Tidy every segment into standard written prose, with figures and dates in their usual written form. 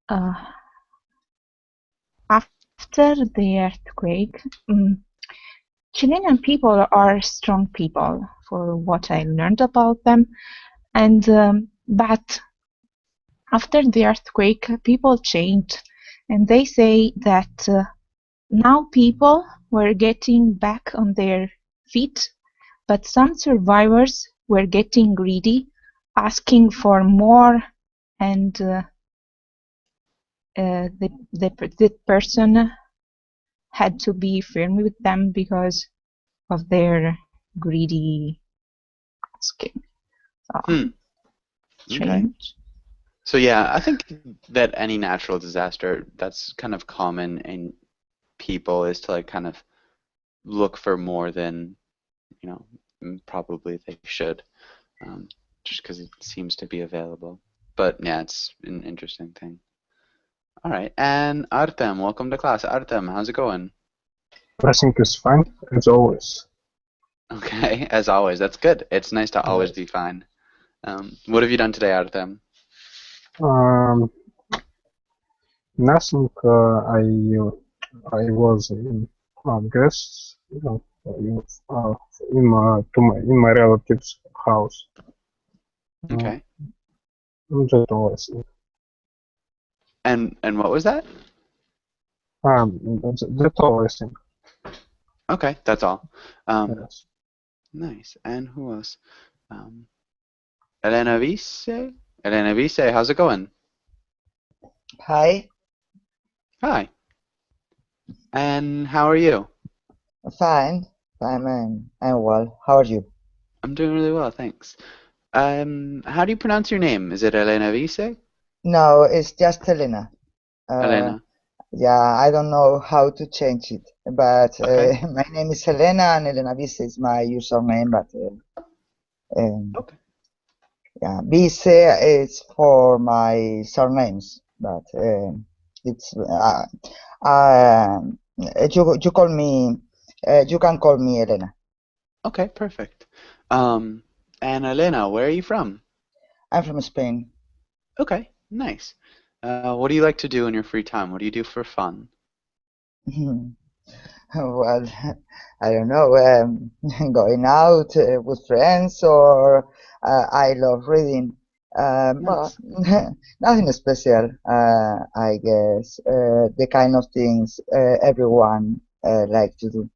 Uh, After the earthquake, Chilean people are strong people, for what I learned about them. And but after the earthquake, people changed, and they say that now people were getting back on their feet, but some survivors were getting greedy, asking for more, and the person had to be firm with them because of their greedy asking. So Hmm. Okay. strange. So yeah, I think that any natural disaster that's kind of common in people is to like kind of look for more than, you know, probably they should, um, just because it seems to be available. But yeah, it's an interesting thing. All right, and Artem, welcome to class. Artem, how's it going? I think it's fine as always. Okay, as always, that's good. It's nice to always Yes. be fine. What have you done today, Artem? Um, Nothing. I was in guests, in my relative's house. Uh, Okay. just always. And what was that? That's always. Okay, that's all. Um, Yes. nice. And who else? Um, Elena Vice? Elena Vice, how's it going? Hi, Hi. And how are you? fine. I'm well. How are you? I'm doing really well, thanks. How do you pronounce your name? Is it Elena Vice? No, it's just Helena. Uh, Elena. yeah, I don't know how to change it, but Okay. my name is Helena and Elena Vice is my username. But um, Okay. yeah, Vice is for my surnames, but it's uh, you call me you can call me Elena. Okay, perfect. Um, and Elena, where are you from? I'm from Spain. Okay, nice. What do you like to do in your free time? What do you do for fun? Well, I don't know, going out with friends, or I love reading. But Nice. nothing special, I guess. The kind of things everyone like to do.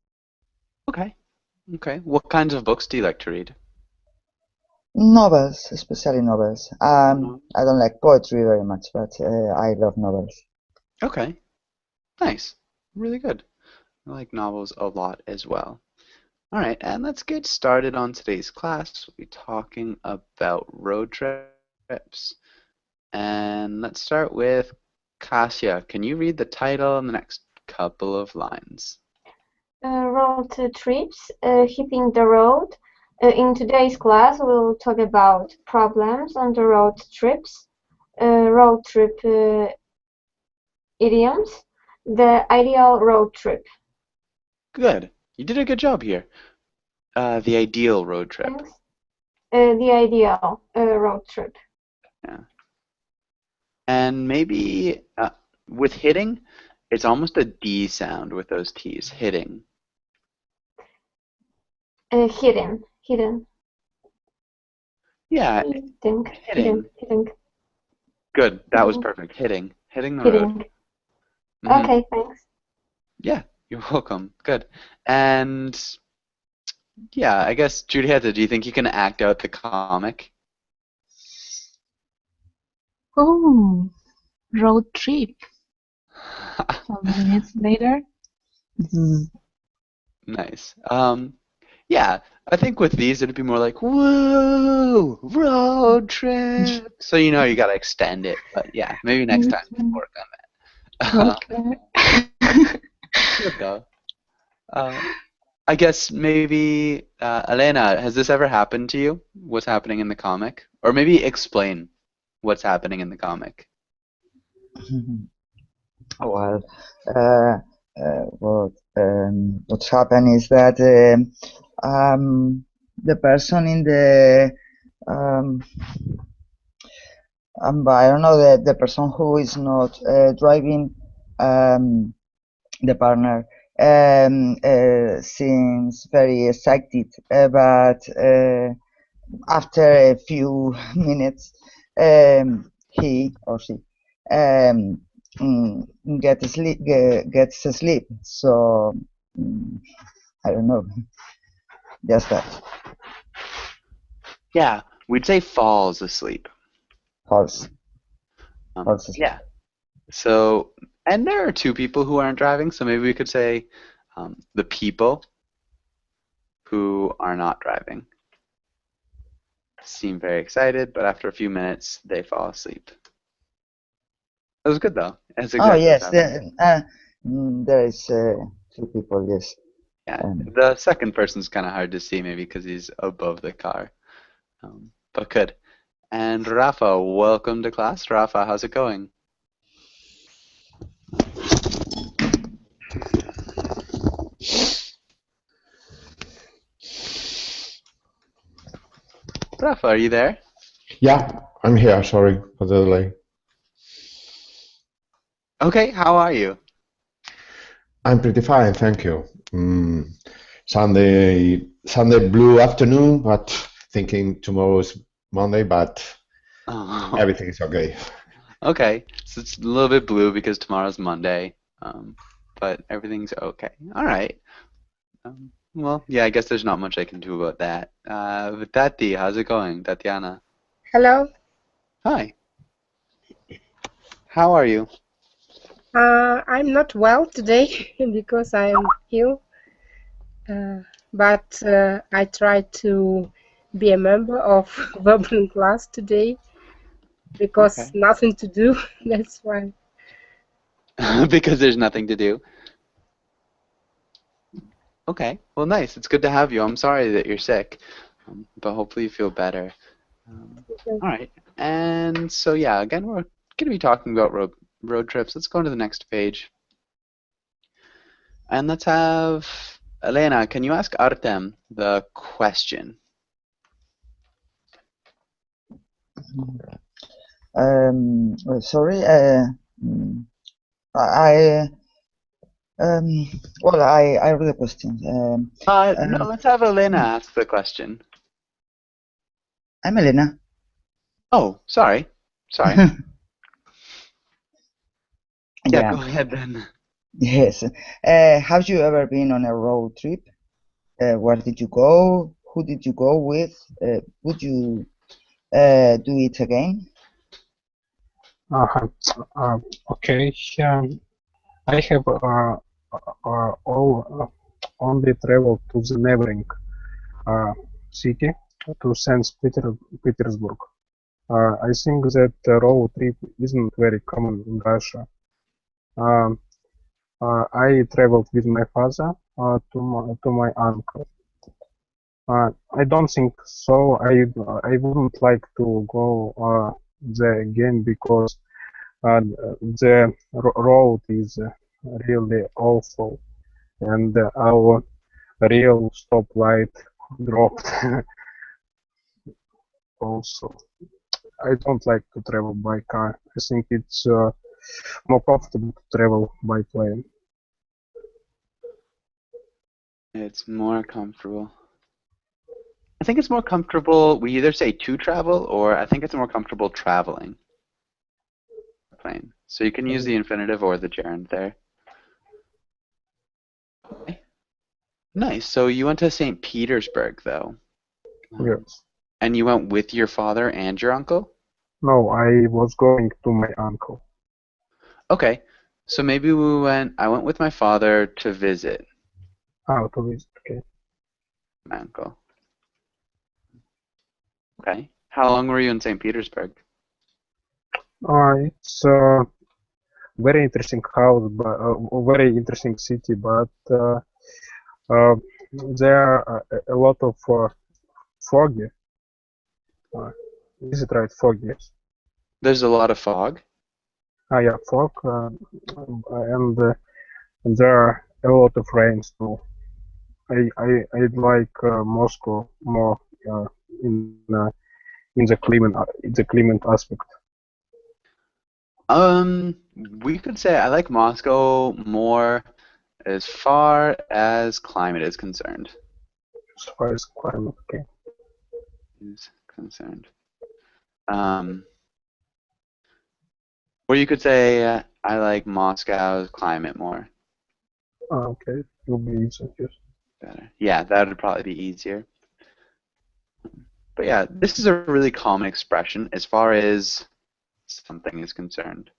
Okay. Okay. What kinds of books do you like to read? Novels, especially novels. No. I don't like poetry very much, but I love novels. Okay. Nice. Really good. I like novels a lot as well. All right, and let's get started on today's class. We'll be talking about road trips. And let's start with Kasia. Can you read the title and the next couple of lines? Road trips, hitting the road. In today's class, we'll talk about problems on the road trips, road trip idioms, the ideal road trip. Good. You did a good job here. The ideal road trip. Thanks. The ideal road trip. Yeah. And maybe with hitting, it's almost a D sound with those T's. Hitting. Hidden. Yeah, Hidden. hitting. Good. That was Mhm. perfect. Hitting. Hitting the road. Hitting. Hmm. Okay, thanks. Yeah, you're welcome. Good. And yeah, I guess Julieta, do you think you can act out the comic? Oh, road trip. Some minutes later. Zzz. Nice. Yeah, I think with these it'd be more like, whoa, road trip. So you know you gotta extend it. But yeah, maybe next time you can work on it. Okay. Good though. Uh, I guess maybe Elena, has this ever happened to you? What's happening in the comic? Or maybe explain what's happening in the comic. Well, uh, what's happened is that the person in the um, But I don't know the person who is not driving, the partner, seems very excited, but after a few minutes, he or she um, gets asleep. So I don't know, just that. Yeah, we'd say falls asleep. False. False asleep. Yeah. So, and there are two people who aren't driving, so maybe we could say the people who are not driving seem very excited, but after a few minutes, they fall asleep. That was good, though. That's Oh exactly what's yes, happening. there is two people. Yes. Yeah, the second person's kind of hard to see, maybe because he's above the car. But good. And Rafa, welcome to class. Rafa, how's it going? Rafa, are you there? Yeah, I'm here. Sorry for the delay. Okay, how are you? I'm pretty fine, thank you. Sunday blue afternoon, but thinking tomorrow's Monday, but Oh, everything is okay. okay, so it's a little bit blue because tomorrow's Monday, but everything's okay. All right. Well, yeah, I guess there's not much I can do about that. But Tati, how's it going? Tatiana. Hello. Hi. How are you? I'm not well today because I'm ill, but I tried to be a member of Verbal class today because Okay. nothing to do. That's why. Because there's nothing to do. Okay, well, nice. It's good to have you. I'm sorry that you're sick, but hopefully you feel better. All right. And so, yeah, again, we're going to be talking about road trips. Let's go on to the next page. And let's have Elena, can you ask Artem the question? Sorry. I well, I read the question. No, let's have Elena ask the question. I'm Elena. Oh, sorry. Sorry. Yeah, Yeah. go ahead then. Yes. Have you ever been on a road trip? Where did you go? Who did you go with? Would you do it again? Okay. I have only traveled to the neighboring city, to St. Petersburg. I think that road trip isn't very common in Russia. I traveled with my father to my uncle. I don't think so. I wouldn't like to go there again because the road is really awful, and our real stoplight dropped. Also, I don't like to travel by car. I think it's more comfortable to travel by plane. It's more comfortable. I think it's more comfortable. We either say to travel, or I think it's more comfortable traveling. Plane. So you can use the infinitive or the gerund there. Okay. Nice. So you went to St. Petersburg, though. Yes. And you went with your father and your uncle? No, I was going to my uncle. Okay. So maybe I went with my father to visit To visit, okay. my uncle. Okay. How long were you in St. Petersburg? It's a very interesting house, but very interesting city, but there are a lot of foggy. Is it right? Fog, yes. There's a lot of fog. Yeah, fog, and there are a lot of rains too. I'd like Moscow more in the climate aspect. We could say I like Moscow more as far as climate is concerned. As far as climate, okay. Is concerned. Or you could say I like Moscow's climate more. Okay, it will be easier. Yes. Better. Yeah, that would probably be easier. But yeah, this is a really common expression as far as something is concerned.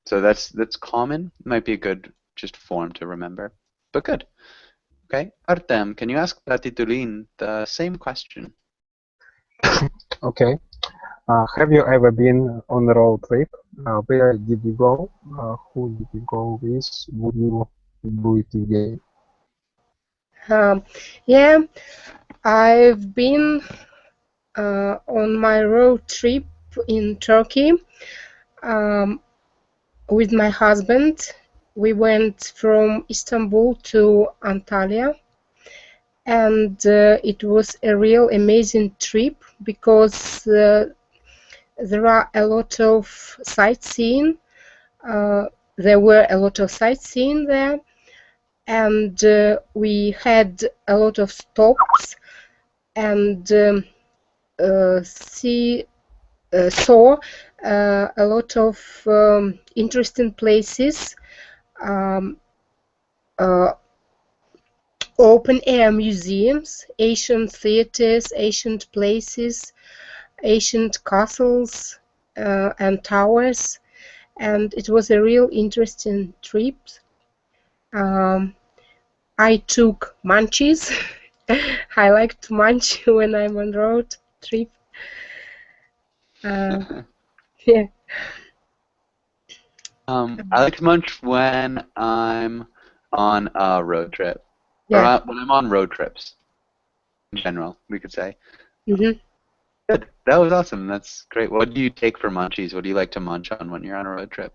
So that's common. Might be a good just form to remember. But good. Okay, Artem, can you ask Titulin the same question? Okay. Have you ever been on a road trip? Where did you go? Who did you go with? Would you do it again? Yeah, I've been on my road trip in Turkey with my husband. We went from Istanbul to Antalya, and it was a real amazing trip because there are a lot of sightseeing. There were a lot of sightseeing there, and we had a lot of stops and saw a lot of interesting places, open air museums, ancient theaters, ancient places, ancient castles and towers, and it was a real interesting trip. I took munchies. I like to munch when I'm on road trip. Yeah. I like to munch when I'm on a road trip. Yeah. Or when I'm on road trips. In general, we could say. Mm-hmm. Good. That was awesome. That's great. What do you take for munchies? What do you like to munch on when you're on a road trip?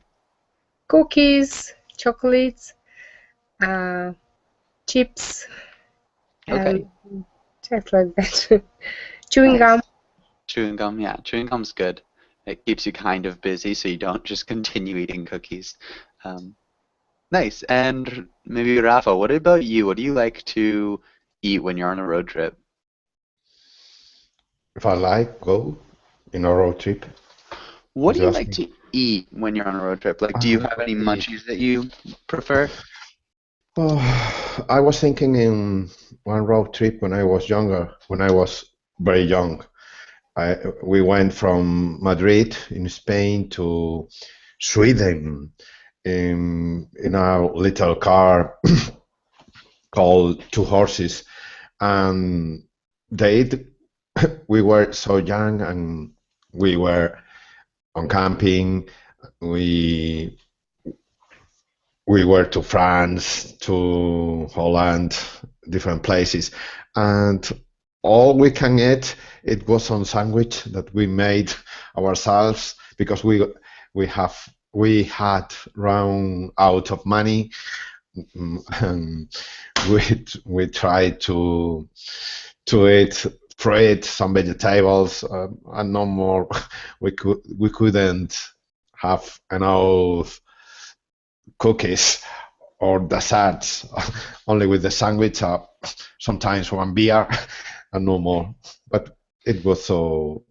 Cookies, chocolates, chips, Okay. and stuff like that. Chewing gum. Chewing gum, yeah. Chewing gum's good. It keeps you kind of busy so you don't just continue eating cookies. Nice. And maybe Rafa, what about you? What do you like to eat when you're on a road trip? If I like, go in a road trip. What do you Just like to eat when you're on a road trip? Like, do you have any eat. munchies that you prefer? Oh, I was thinking in one road trip when I was younger, when I was very young. We went from Madrid in Spain to Sweden in a little car called Two Horses, and we were so young and we were on camping. We were to France, to Holland, different places, and all we can eat it was on sandwich that we made ourselves because we had run out of money, and we tried to eat fruit, some vegetables, and no more. We couldn't have enough cookies or desserts, only with the sandwich, sometimes one beer and no more. But it was so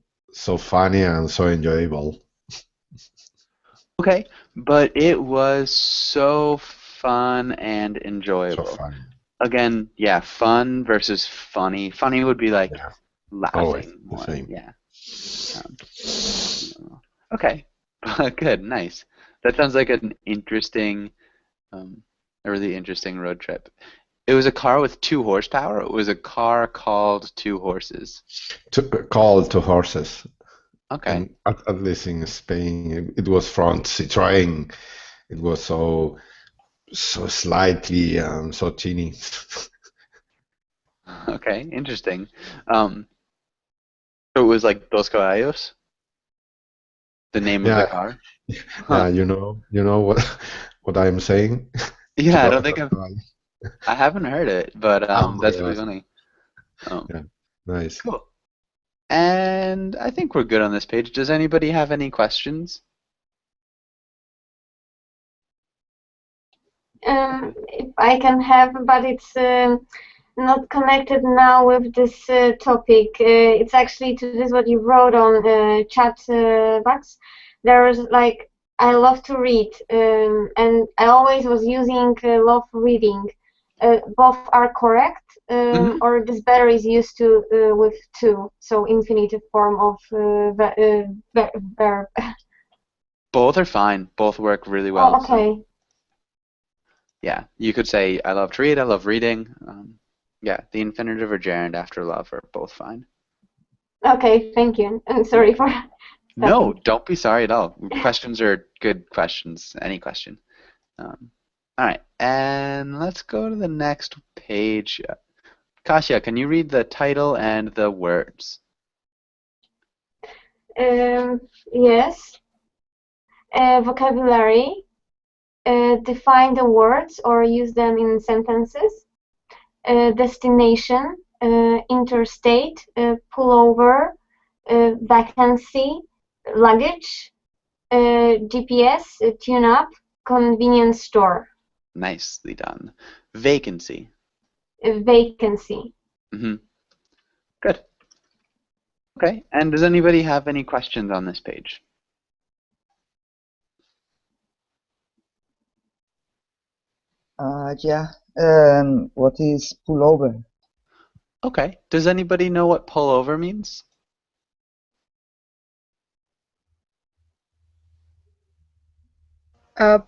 funny and so enjoyable. Okay, but it was so fun and So enjoyable. fun. Again, yeah, fun versus funny. Funny would be like Yeah. Always laughing the more. same. Yeah. Okay, good, nice. That sounds like an interesting, a really interesting road trip. It was a car with 2 horsepower. It was a car called Two Horses. Called Two Horses. Okay. And at least in Spain, it was from Citroën. It was so slightly so teeny. Okay, interesting. So it was like Dos Caballos, the name of the Yeah, car. yeah. You know what I'm saying. Yeah, I don't Two think Horses. I haven't heard it, but Oh, that's really yes. funny. Yeah, nice. Cool. And I think we're good on this page. Does anybody have any questions? if I can have, but it's not connected now with this topic. It's actually to this what you wrote on chat box. There's like I love to read, and I always was using love reading. Both are correct, or this better is used to with to, so infinitive form of verb. Both are fine. Both work really well. Oh, okay. So, yeah, you could say I love to read, I love reading. Yeah, the infinitive or gerund after love are both fine. Okay, thank you. I'm sorry for No, don't be sorry at all. Questions are good questions. Any question. All right, and let's go to the next page. Kasia, can you read the title and the words? Yes. Vocabulary. Define the words or use them in sentences. Destination. Interstate. Pullover. Vacancy. Luggage. GPS. Tune-up. Convenience store. Nicely done. Vacancy. Vacancy. Good. Okay, and does anybody have any questions on this page? Yeah. What is pullover? Okay, does anybody know what pullover means?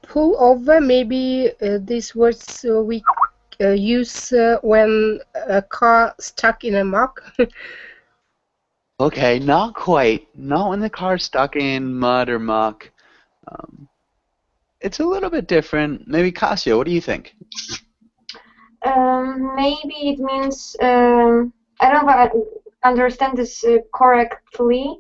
Pull over, maybe these words we use when a car stuck in a muck. Okay, not quite. Not when the car's stuck in mud or muck. It's a little bit different. Maybe Kasia, what do you think? Maybe it means I don't know if I understand this correctly.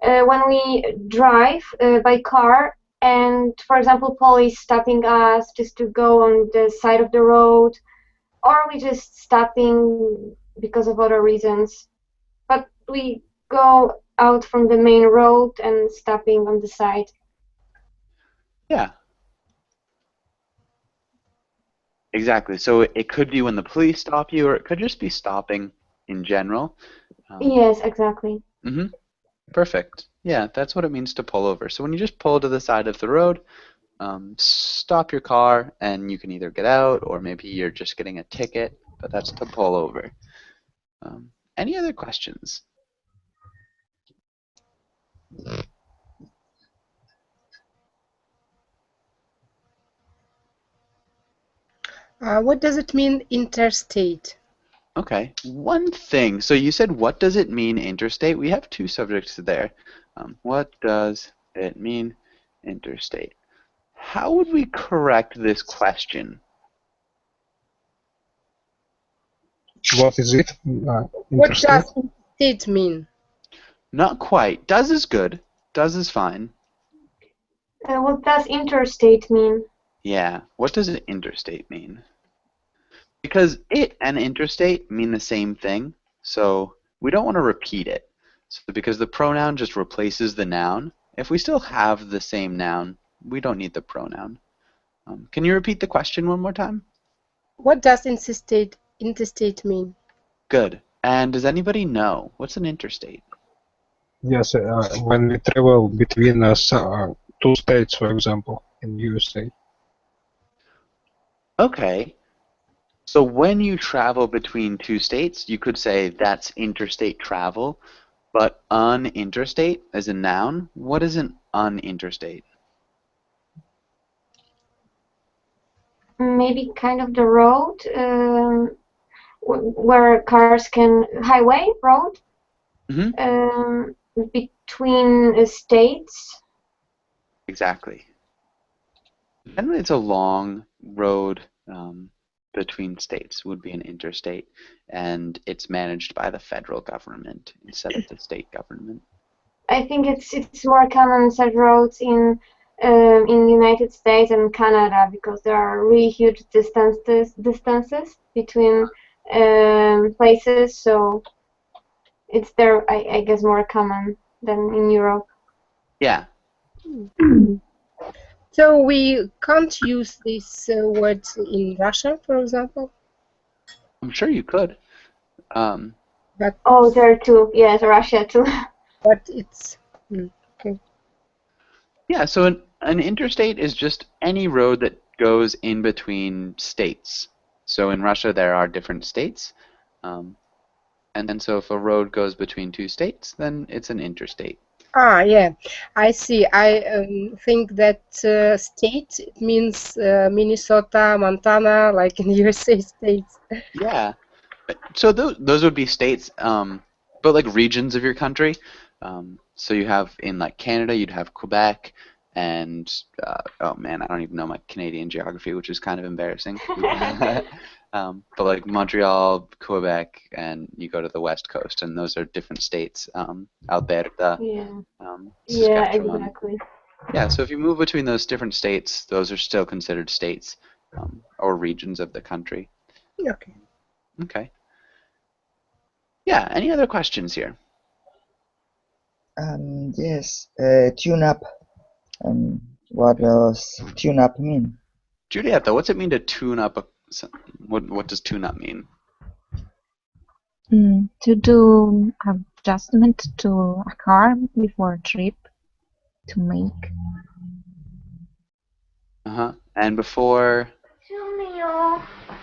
When we drive by car, and for example, police stopping us just to go on the side of the road, or we just stopping because of other reasons, but we go out from the main road and stopping on the side. Yeah. Exactly. So it could be when the police stop you, or it could just be stopping in general. Yes, exactly. Perfect. Yeah, that's what it means to pull over. So when you just pull to the side of the road, stop your car, and you can either get out, or maybe you're just getting a ticket, but that's to pull over. Any other questions? What does it mean, interstate? Okay, one thing. So you said, what does it mean, interstate? We have two subjects there. What does it mean, interstate? How would we correct this question? What is it? What does interstate mean? Not quite. Does is good. Does is fine. What does interstate mean? Yeah, what does interstate mean? Because it and interstate mean the same thing, so we don't want to repeat it. So because the pronoun just replaces the noun, if we still have the same noun, we don't need the pronoun. Can you repeat the question one more time? What does interstate mean? Good. And does anybody know? What's an interstate? Yes, when we travel between two states, for example, in USA. Okay. So when you travel between two states, you could say that's interstate travel, but uninterstate as a noun, what is an uninterstate? Maybe kind of the road where cars can, highway, road, between states. Exactly. Generally, it's a long road between states would be an interstate, and it's managed by the federal government instead of the state government. I think it's more common such roads in United States and Canada because there are really huge distances between places, so it's there, I guess, more common than in Europe. Yeah. So we can't use these words in Russian, for example, I'm sure you could. but Oh, there too. Yes, Russia too. it's okay. Yeah, so an interstate is just any road that goes in between states. So in Russia there are different states, and so if a road goes between two states, then it's an interstate. Ah, yeah, I see. I think that state it means Minnesota, Montana, like in USA states. Yeah, so those would be states, but like regions of your country. So you have in like Canada, you'd have Quebec, and oh man, I don't even know my Canadian geography, which is kind of embarrassing. But like Montreal, Quebec, and you go to the West Coast, and those are different states. Alberta, Yeah. Yeah, Saskatchewan. exactly. Yeah, so if you move between those different states, those are still considered states, or regions of the country. Okay. Okay. Yeah, any other questions here? Yes, tune up. What does tune up mean? Julieta, what's it mean to tune up what does tune up mean? To do adjustment to a car before a trip, to make. And before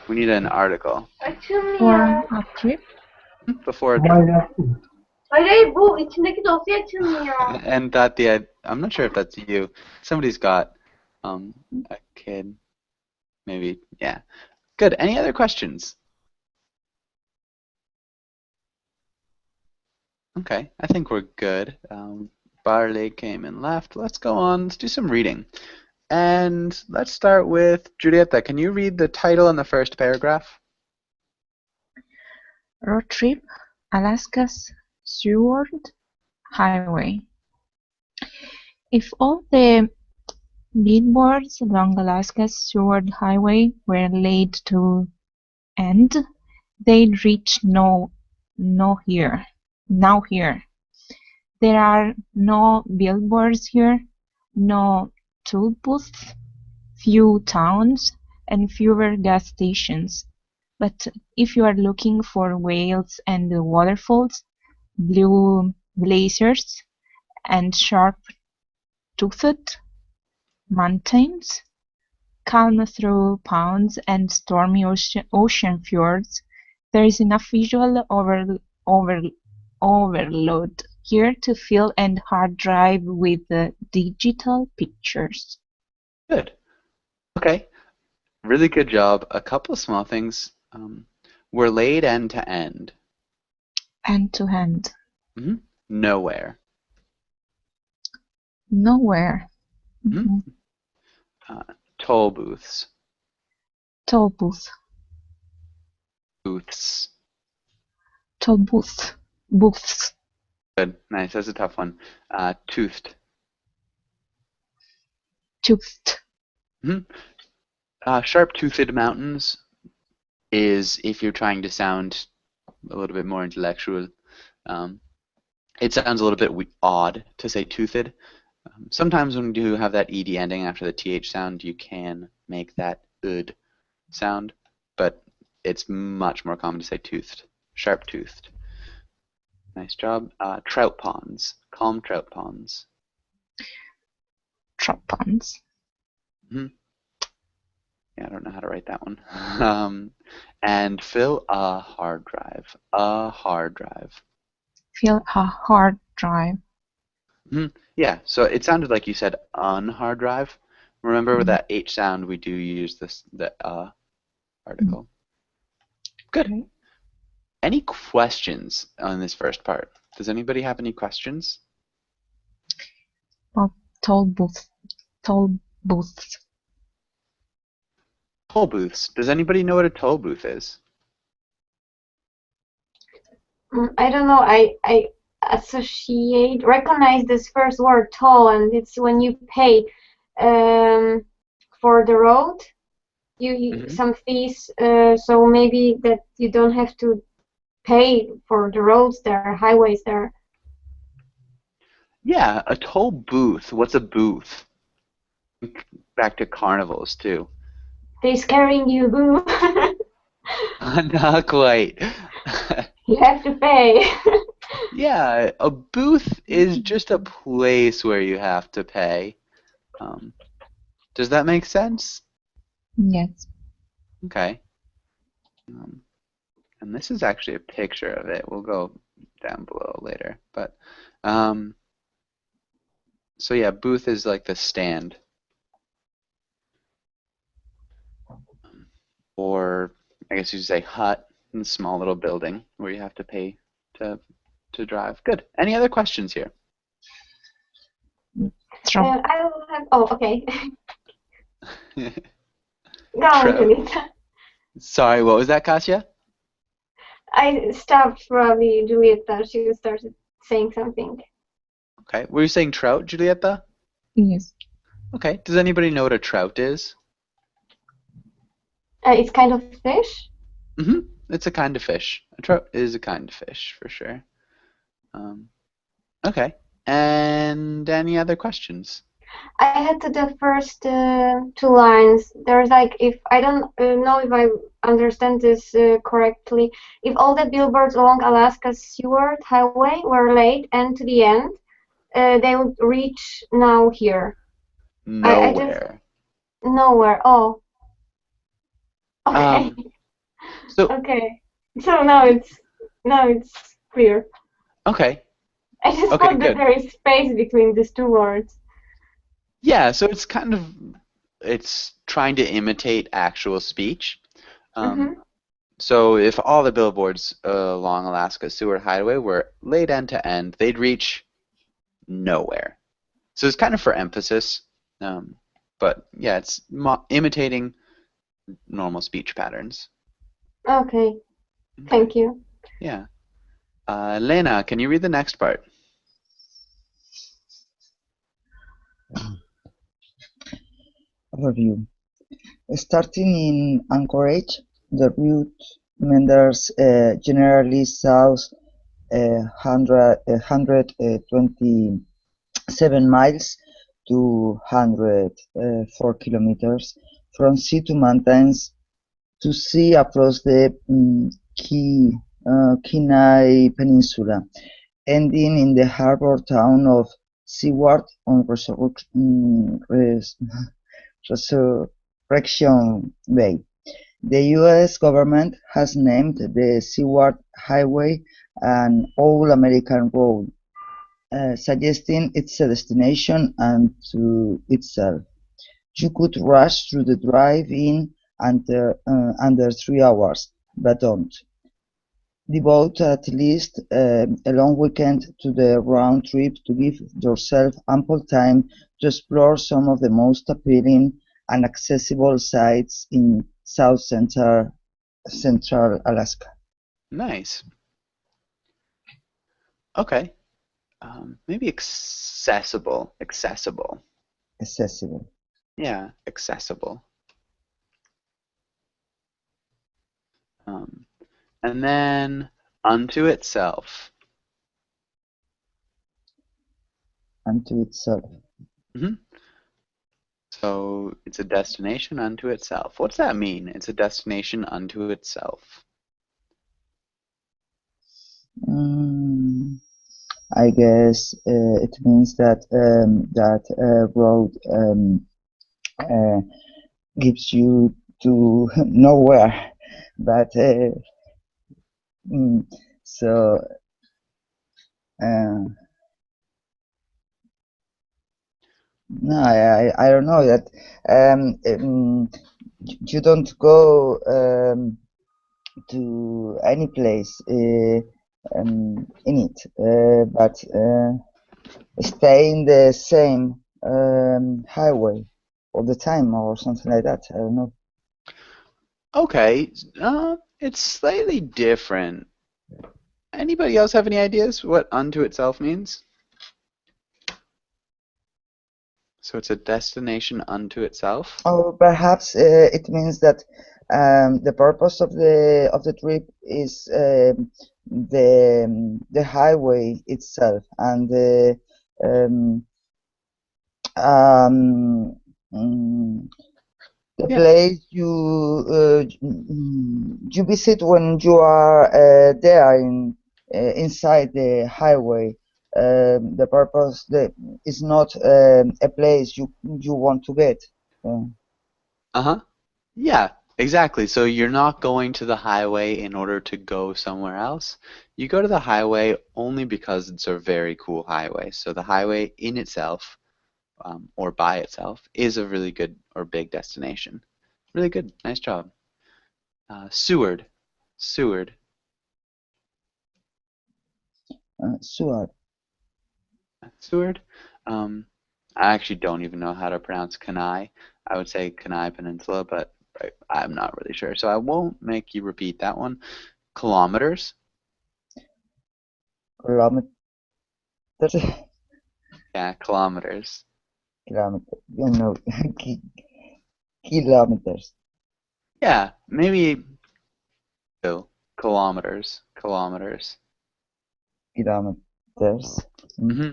we need an article. For a trip, Before a trip. Hayır, bu içindeki dosya açılmıyor. And Tatia, I'm not sure if that's you. Somebody's got a kid. Maybe, yeah. Good. Any other questions? Okay, I think we're good. Barley came and left. Let's go on. Let's do some reading. And let's start with Julieta. Can you read the title in the first paragraph? road trip, Alaska's Seward Highway. If all the billboards along Alaska's Seward Highway were laid to end, they'd reach now here. There are no billboards here, no toll booths, few towns, and fewer gas stations. But if you are looking for whales and waterfalls, blue glaciers, and sharp-toothed mountains, calm through ponds and stormy ocean fjords, there is enough visual overload here to fill and hard drive with digital pictures. Good. Okay. Really good job. A couple of small things. We're laid end to end. End to end. Nowhere. Nowhere. Toll booths. Toll booth. Booths. Toll booth. Booths. Good. Nice. That's a tough one. Toothed. Toothed. Sharp-toothed mountains is if you're trying to sound a little bit more intellectual. It sounds a little bit odd to say toothed. Sometimes when you do have that ed ending after the th sound, you can make that ud sound, but it's much more common to say toothed, sharp-toothed. Nice job. Trout ponds, calm trout ponds. Trout ponds. Yeah, I don't know how to write that one. And fill a hard drive. A hard drive. Fill a hard drive. Yeah, so it sounded like you said unhard drive. Remember with that H sound, we do use the article. Good. Okay. Any questions on this first part? Does anybody have any questions? Well, toll booths. Toll booths. Toll booths. Does anybody know what a toll booth is? I don't know. I recognize this first word, toll, and it's when you pay for the road. You some fees, so maybe that you don't have to pay for the roads there, highways there. Yeah, a toll booth. What's a booth? back to carnivals too. They're scaring you, boo. Not quite. You have to pay. Yeah, a booth is just a place where you have to pay. Does that make sense? Yes. Okay. And this is actually a picture of it. We'll go down below later. But so yeah, booth is like the stand. Or I guess you'd say hut, in a small little building where you have to pay to drive. Good. Any other questions here? True. I will have. Oh, okay. Go on, Trout. Julita. Sorry, what was that, Kasia? I stopped probably Julieta. She started saying something. Okay. Were you saying trout, Julieta? Yes. Okay. Does anybody know what a trout is? It's kind of fish. Mm-hmm. It's a kind of fish. A trout is a kind of fish, for sure. Okay. And any other questions? I had the first two lines. There's like, if I don't know if I understand this correctly, if all the billboards along Alaska's Seward Highway were laid and to the end, they would reach now here. Nowhere. Nowhere. Oh. Okay. So Okay. So now it's clear. okay. I just Okay, thought that good. there is space between these two words. Yeah, so it's trying to imitate actual speech. So if all the billboards along Alaska's Seward Highway were laid end to end, they'd reach nowhere. So it's kind of for emphasis, but yeah, it's imitating normal speech patterns. Okay. Thank you. Yeah. Lena, can you read the next part? Overview. Starting in Anchorage, the route meanders generally south 127 miles to 104 kilometers from sea to mountains to sea across the Kenai Peninsula, ending in the harbor town of Seward on Resurrection Bay. The U.S. government has named the Seward Highway an All-American Road, suggesting it's a destination unto itself. You could rush through the drive-in under 3 hours, but don't. Devote at least a long weekend to the round trip to give yourself ample time to explore some of the most appealing and accessible sites in South Central Alaska. Nice. Okay. Maybe accessible. Accessible. Yeah, accessible. And then unto itself. Unto itself. Mm-hmm. So it's a destination unto itself. What's that mean? It's a destination unto itself. I guess it means that that road gives you to nowhere, but so no, I don't know that you don't go to any place in it, but stay in the same highway all the time or something like that. I don't know. Okay, it's slightly different. Anybody else have any ideas what unto itself means? So it's a destination unto itself? Oh, perhaps it means that the purpose of the trip is the highway itself, and Mm, the Yeah. place you visit when you are there inside the highway. The purpose is not a place you want to get. Uh-huh. Yeah, exactly. So you're not going to the highway in order to go somewhere else. You go to the highway only because it's a very cool highway. So the highway in itself, or by itself, is a really good or big destination. Really good. Nice job. Seward. Seward. Sure. Seward. Um, I actually don't even know how to pronounce Kenai. I would say Kenai Peninsula, but I'm not really sure. So I won't make you repeat that one. Kilometers. Kilometers. Yeah, kilometers. Kilometers. You know, kilometers. Yeah, maybe kilometers. Kilometers. Kilometers. Hmm.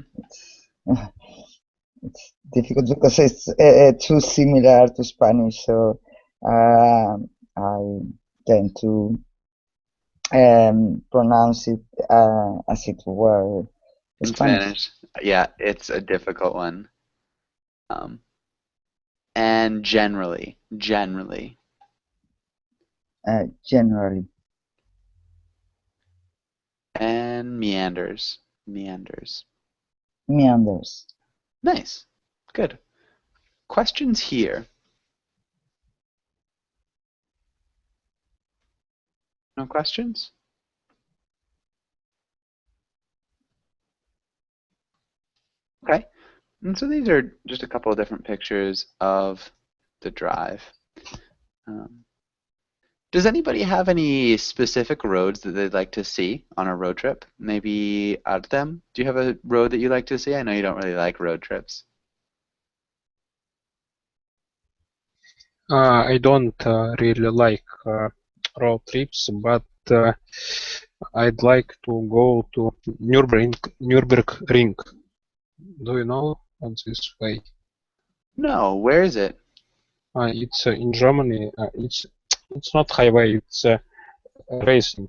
It's difficult because it's too similar to Spanish, so I tend to pronounce it as it were In Spanish. Spanish. Yeah, it's a difficult one. Um, and generally. Generally, And meanders. Meanders. meanders. Nice. Good. Questions here. No questions? Okay. And so these are just a couple of different pictures of the drive. Um, does anybody have any specific roads that they'd like to see on a road trip? Maybe out of them? Do you have a road that you'd like to see? I know you don't really like road trips. I don't really like road trips, but I'd like to go to Nürburgring. Do you know on this way? No, where is it? It's in Germany. It's not highway. It's racing.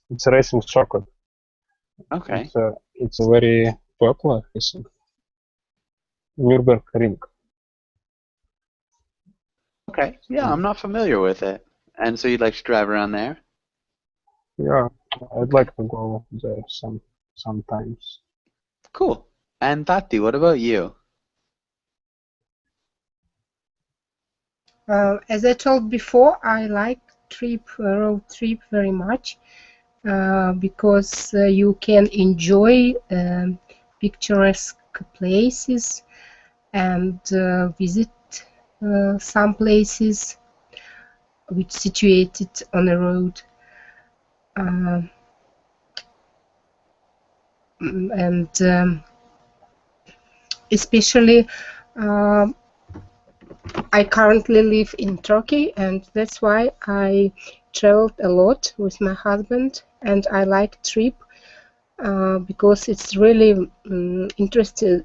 It's a racing circuit. Okay. It's a very popular, I think. Nürburgring. Okay. Yeah, I'm not familiar with it. And so you'd like to drive around there? Yeah, I'd like to go there sometimes. Cool. And Tati, what about you? As I told before, I like road trip very much because you can enjoy picturesque places and visit some places which situated on a road. And especially I currently live in Turkey, and that's why I traveled a lot with my husband, and I like trip because it's really interesting.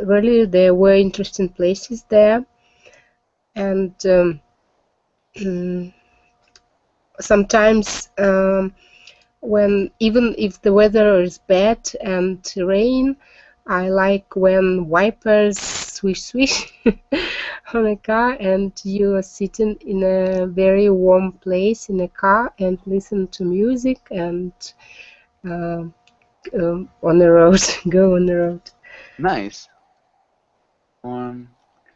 Really, there were interesting places there, and sometimes when even if the weather is bad and rain, I like when wipers swish on a car and you are sitting in a very warm place in a car and listen to music and on the road, go on the road. Nice. Warm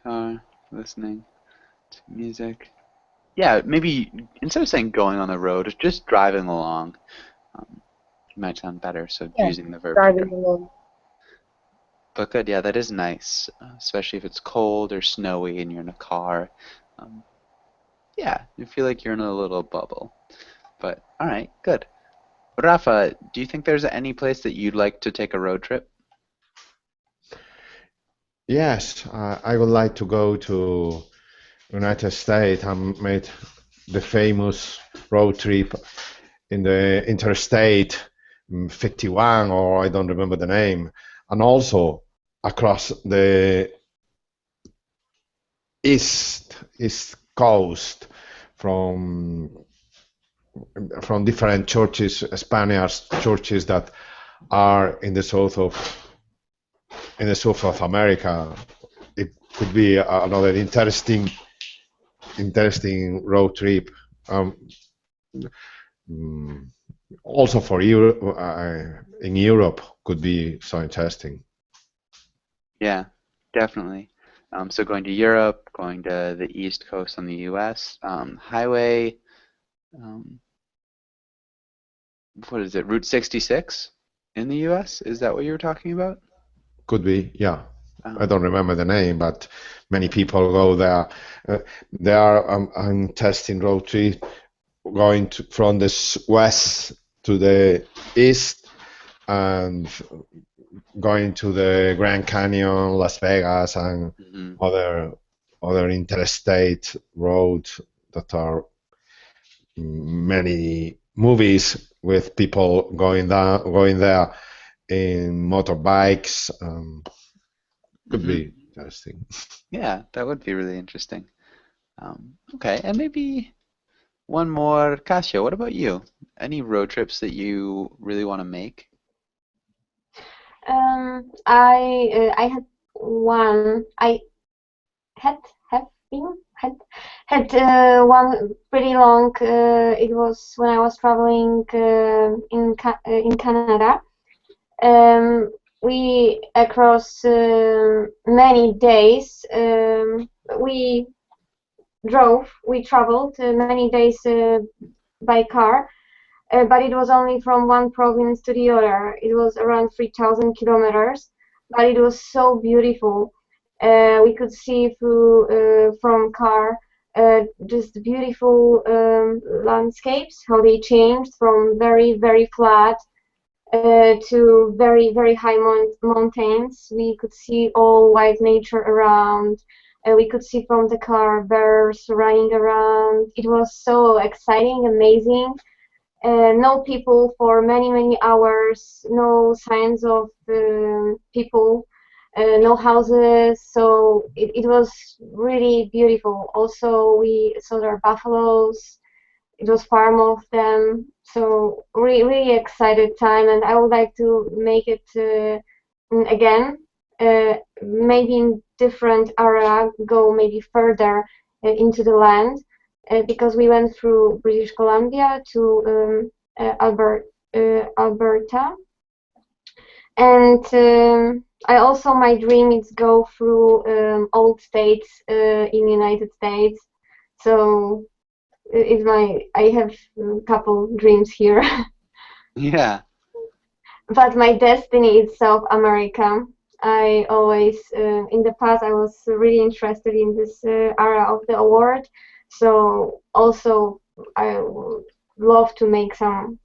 car, listening to music. Yeah, maybe instead of saying going on the road, just driving along. Might sound better, so Yeah, using the verb to driving drive. along. But good, yeah, that is nice, especially if it's cold or snowy and you're in a car. Yeah, you feel like you're in a little bubble. But all right, good. Rafa, do you think there's any place that you'd like to take a road trip? Yes, I would like to go to United States and make the famous road trip in the Interstate 51, or I don't remember the name, and also across the east coast from different churches, Spanish churches that are in the south of America. It could be another interesting road trip. Also for Europe, in Europe could be so interesting. Yeah, definitely. So going to Europe, going to the East Coast on the U.S., highway, what is it, Route 66 in the U.S.? Is that what you were talking about? Could be, yeah. I don't remember the name, but many people go there. They are testing road trip going from the west to the east and going to the Grand Canyon, Las Vegas, and other interstate roads that are many movies with people going there in motorbikes. Could be interesting. Yeah, that would be really interesting. Okay, and maybe one more. Kasia, what about you? Any road trips that you really want to make? I had one. I had one pretty long. It was when I was traveling in Canada. We across many days. We traveled many days by car. But it was only from one province to the other. It was around 3,000 kilometers, but it was so beautiful. We could see through from car just beautiful landscapes, how they changed from very, very flat to very, very high mountains. We could see all white nature around. We could see from the car birds running around. It was so exciting, amazing. No people for many, many hours, no signs of people, no houses, so it was really beautiful. Also, we saw there buffaloes, it was farm of them, so really, really excited time, and I would like to make it again, maybe in different area, go maybe further into the land. Because we went through British Columbia to Alberta, and I also my dream is go through old states in United States. So I have a couple dreams here. Yeah. But my destiny is South America. I always in the past I was really interested in this area of the world. So also I would love to make some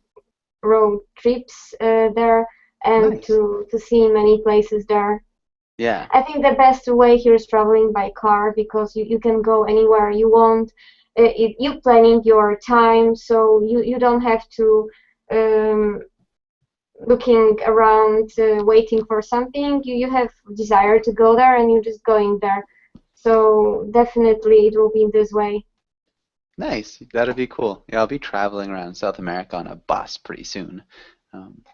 road trips there and Nice. to see many places there. Yeah. I think the best way here is traveling by car because you can go anywhere you want. You planning your time, so you don't have to looking around waiting for something. You have desire to go there and you're just going there. So definitely it will be this way. Nice. That'll be cool. Yeah, I'll be traveling around South America on a bus pretty soon.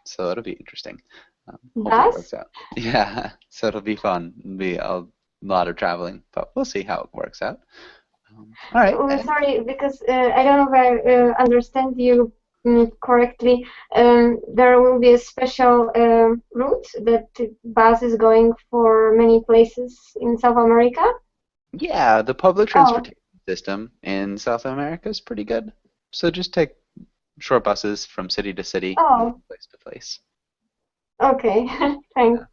So it'll be interesting. Hopefully it Bus? works out. Yeah, so it'll be fun. It'll be a lot of traveling, but we'll see how it works out. All right. Oh, sorry, because I don't know if I understand you correctly. There will be a special route that the bus is going for many places in South America. Yeah, the public transportation system in South America is pretty good. So just take short buses from city to city, place to place. Okay, thanks.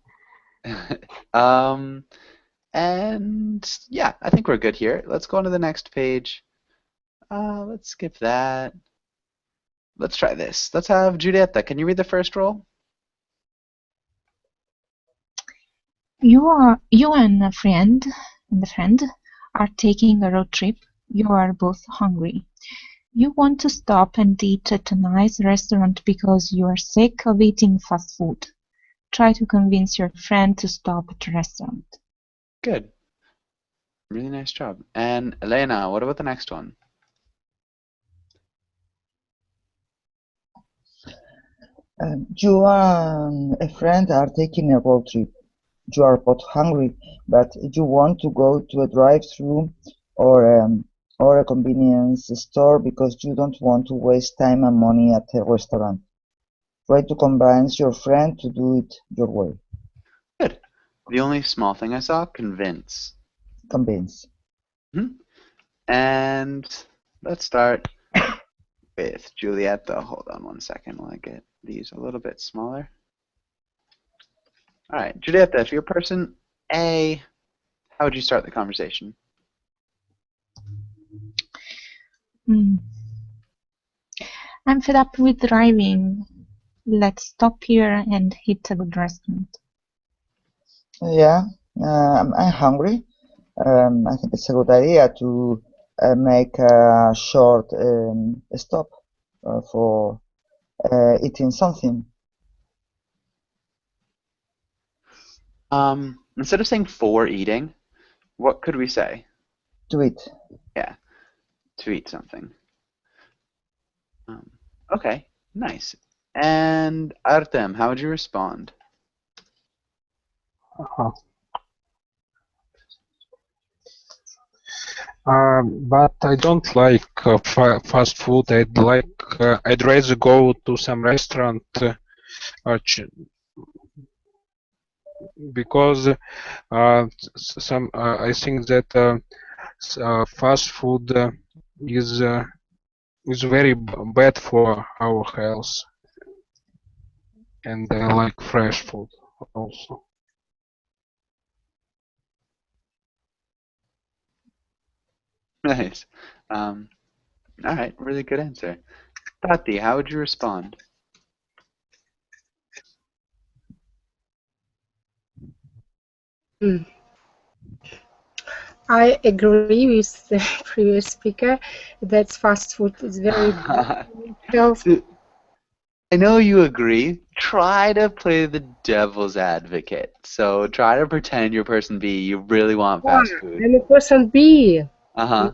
And yeah, I think we're good here. Let's go on to the next page. Let's skip that. Let's try this. Let's have Giulietta. Can you read the first roll? You and a friend are taking a road trip. You are both hungry. You want to stop and eat at a nice restaurant because you are sick of eating fast food. Try to convince your friend to stop at a restaurant. Good. Really nice job. And Elena, what about the next one? You and a friend are taking a road trip. You are both hungry, but you want to go to a drive-through or or a convenience store because you don't want to waste time and money at a restaurant. Try to convince your friend to do it your way. Good. The only small thing I saw, convince. Convince. And let's start with Giulietta. Hold on one second while I get these a little bit smaller. All right, Giulietta, if you're person A, how would you start the conversation? I'm fed up with driving. Let's stop here and hit a good restaurant. Yeah, I'm hungry. I think it's a good idea to make a short stop for eating something. Instead of saying for eating, what could we say? To eat. Yeah, to eat something. Okay, nice. And Artem, how would you respond? But I don't like fast food. I'd rather go to some restaurant because I think that fast food is very bad for our health, and I like fresh food also. Nice. All right, really good answer. Tati, how would you respond? I agree with the previous speaker that fast food is very healthy. I know you agree. Try to play the devil's advocate. So try to pretend you're person B. You really want fast food. I'm a person B. Uh-huh.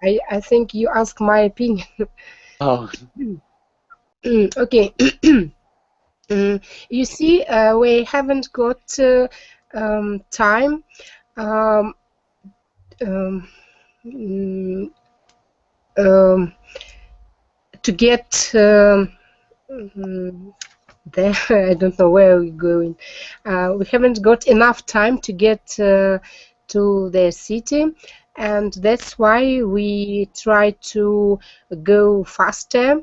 I think you ask my opinion. Oh. Okay. You see, we haven't got time to get there. I don't know where we're going. We haven't got enough time to get to the city, and that's why we try to go faster.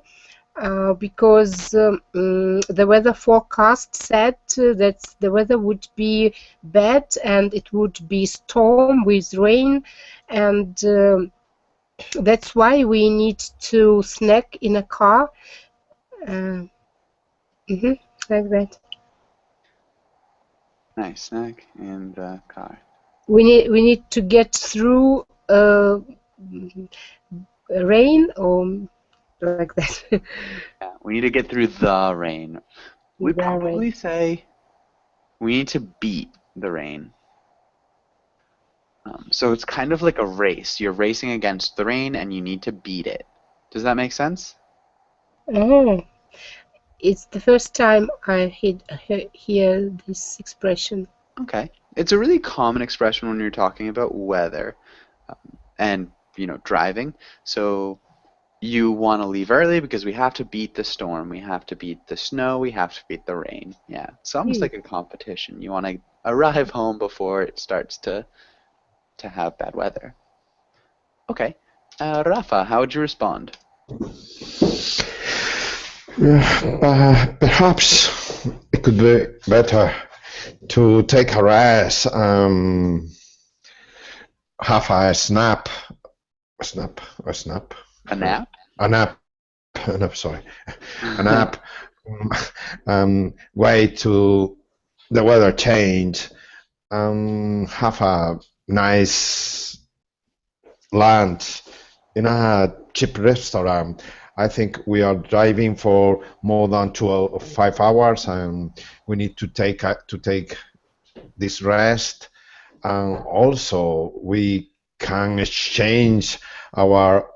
Because the weather forecast said that the weather would be bad and it would be storm with rain, and that's why we need to snack in a car. Like that. Nice, snack in the car. We need to get through rain or like that. Yeah, we need to get through the rain. We'd probably say we need to beat the rain. So it's kind of like a race. You're racing against the rain and you need to beat it. Does that make sense? Oh, it's the first time I hear this expression. Okay. It's a really common expression when you're talking about weather and, driving. So you want to leave early because we have to beat the storm, we have to beat the snow, we have to beat the rain. Yeah, it's almost like a competition. You want to arrive home before it starts to have bad weather. Okay. Rafa, how would you respond? Perhaps it could be better to take a rest, have a nap, wait to the weather change, have a nice lunch in a cheap restaurant. I think we are driving for more than 5 hours, and we need to take this rest. And also, we can exchange our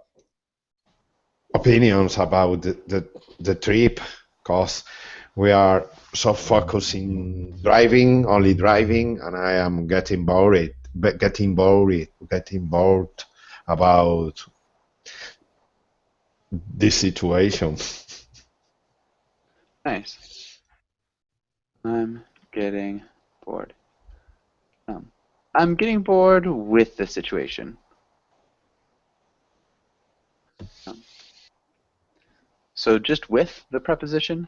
opinions about the trip, because we are so focused in driving, only driving, and I am getting bored about this situation. Nice. I'm getting bored. I'm getting bored with the situation. So just with the preposition.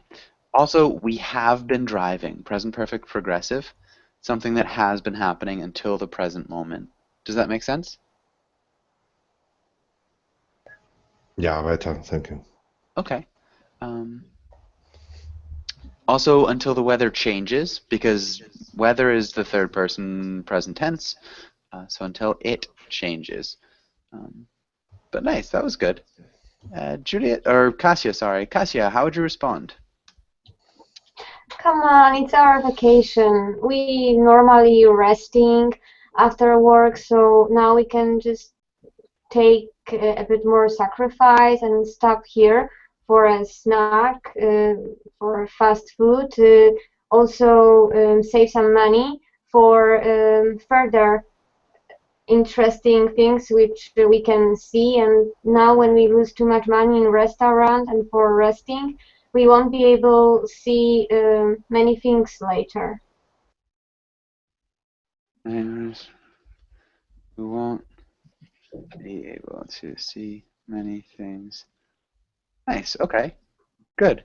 Also, we have been driving. Present perfect progressive. Something that has been happening until the present moment. Does that make sense? Yeah, better. Thank you. Okay. Also, until the weather changes, because weather is the third person present tense. So until it changes. But nice, that was good. Juliet, or Cassia, sorry. Cassia, how would you respond? Come on, it's our vacation. We normally resting after work, so now we can just take a bit more sacrifice and stop here for a snack, for fast food, also save some money for further interesting things which we can see. And now when we lose too much money in restaurant and for resting, we won't be able to see many things later. We won't be able to see many things. Nice, okay. Good.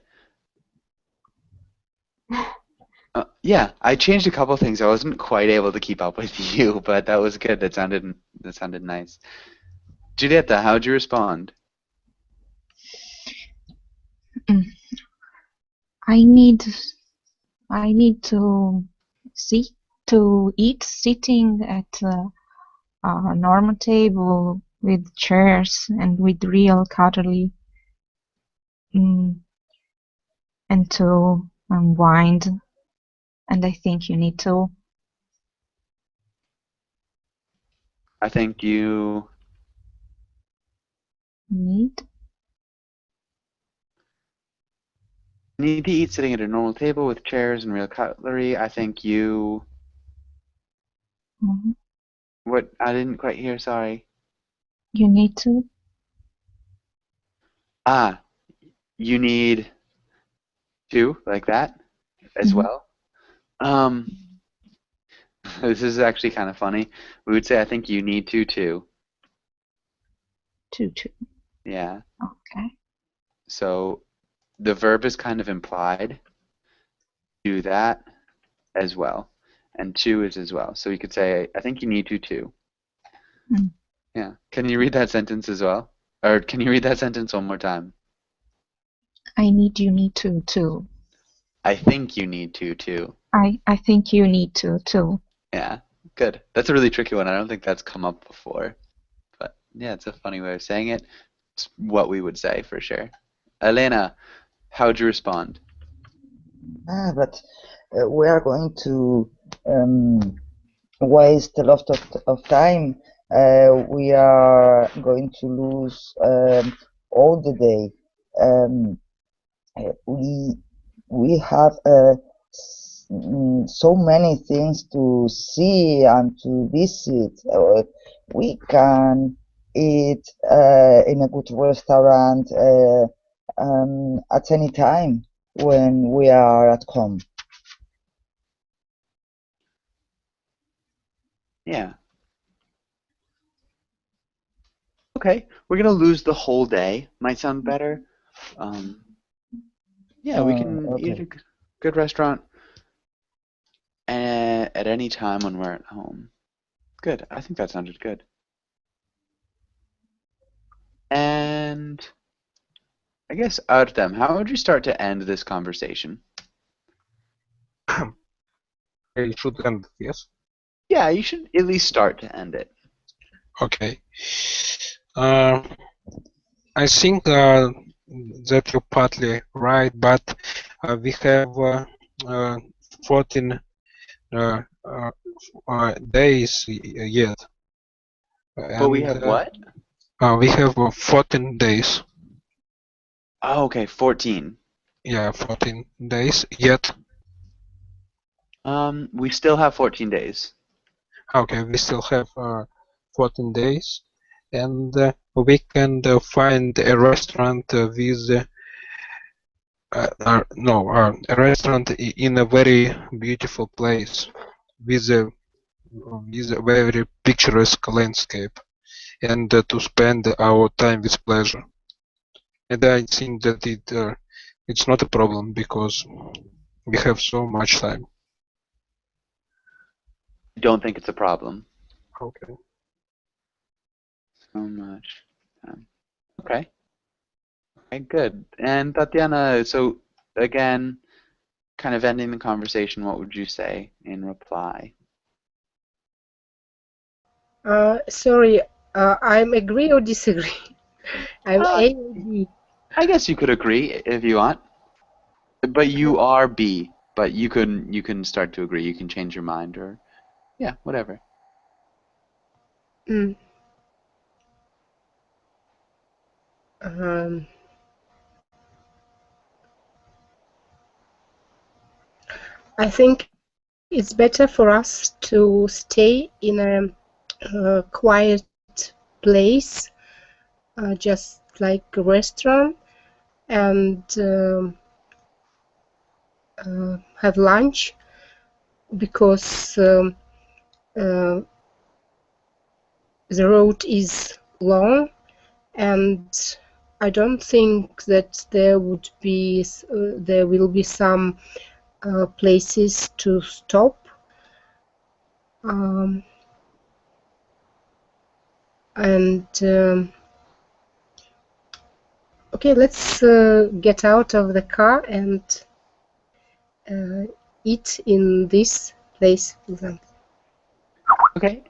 Yeah, I changed a couple things. I wasn't quite able to keep up with you, but that was good. That sounded nice. Julieta, how'd you respond? I need to eat sitting at a normal table with chairs and with real cuddly, and to unwind. And I think you need to. I think you Need to eat sitting at a normal table with chairs and real cutlery. I think you... mhm. What? I didn't quite hear, sorry. You need to. Ah, you need to, like that, as well. This is actually kind of funny. We would say, I think you need to, too. To. Yeah. Okay. So the verb is kind of implied. Do that as well. And to is as well. So you could say, I think you need to, too. Mm. Yeah. Can you read that sentence as well? Or can you read that sentence one more time? You need to too. I think you need to, too. I think you need to too. Yeah. Good. That's a really tricky one. I don't think that's come up before. But yeah, it's a funny way of saying it. It's what we would say for sure. Elena, how'd you respond? But we are going to waste a lot of time. We are going to lose all the day. We have so many things to see and to visit. We can eat in a good restaurant at any time when we are at home. Yeah. Okay, we're gonna lose the whole day. Might sound better. Yeah, we can eat at a good restaurant at any time when we're at home. Good. I think that sounded good. And I guess Artem, how would you start to end this conversation? I should end, yes? Yeah, you should at least start to end it. Okay. I think that you're partly right, but we have 14 days yet. But we and have what? we have 14 days. Oh, okay, 14. Yeah, 14 days yet. We still have 14 days. Okay, we still have 14 days, and we can find a restaurant with a restaurant in a very beautiful place with a very picturesque landscape, and to spend our time with pleasure. And I think that it's not a problem because we have so much time. I don't think it's a problem. Okay. So much time. Okay. Okay, good. And Tatiana, so again, kind of ending the conversation, what would you say in reply? Sorry, I'm agree or disagree? I'm Uh, A or B. I guess you could agree if you want, but you are B. But you can start to agree. You can change your mind, or yeah, whatever. Mm. Um, I think it's better for us to stay in a quiet place, just like a restaurant, and have lunch, because uh, the road is long, and I don't think that there will be some places to stop. And okay, let's get out of the car and eat in this place. For example. Okay.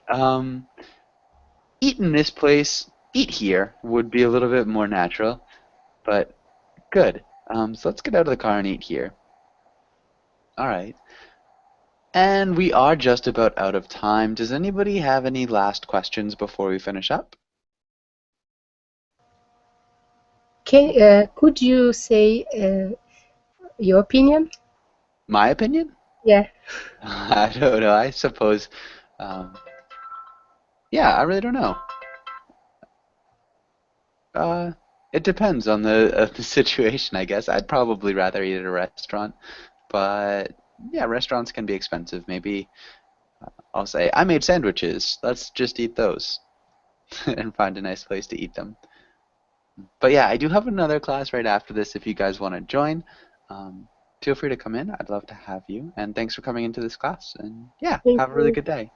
Eat in this place, eat here would be a little bit more natural, but good. So let's get out of the car and eat here. All right. And we are just about out of time. Does anybody have any last questions before we finish up? Could you say your opinion? My opinion? Yeah. I don't know. I suppose. Yeah, I really don't know. It depends on the situation, I guess. I'd probably rather eat at a restaurant, but yeah, restaurants can be expensive. Maybe I'll say I made sandwiches. Let's just eat those and find a nice place to eat them. But yeah, I do have another class right after this if you guys want to join. Feel free to come in. I'd love to have you. And thanks for coming into this class. And yeah, Thank have a really you. good day.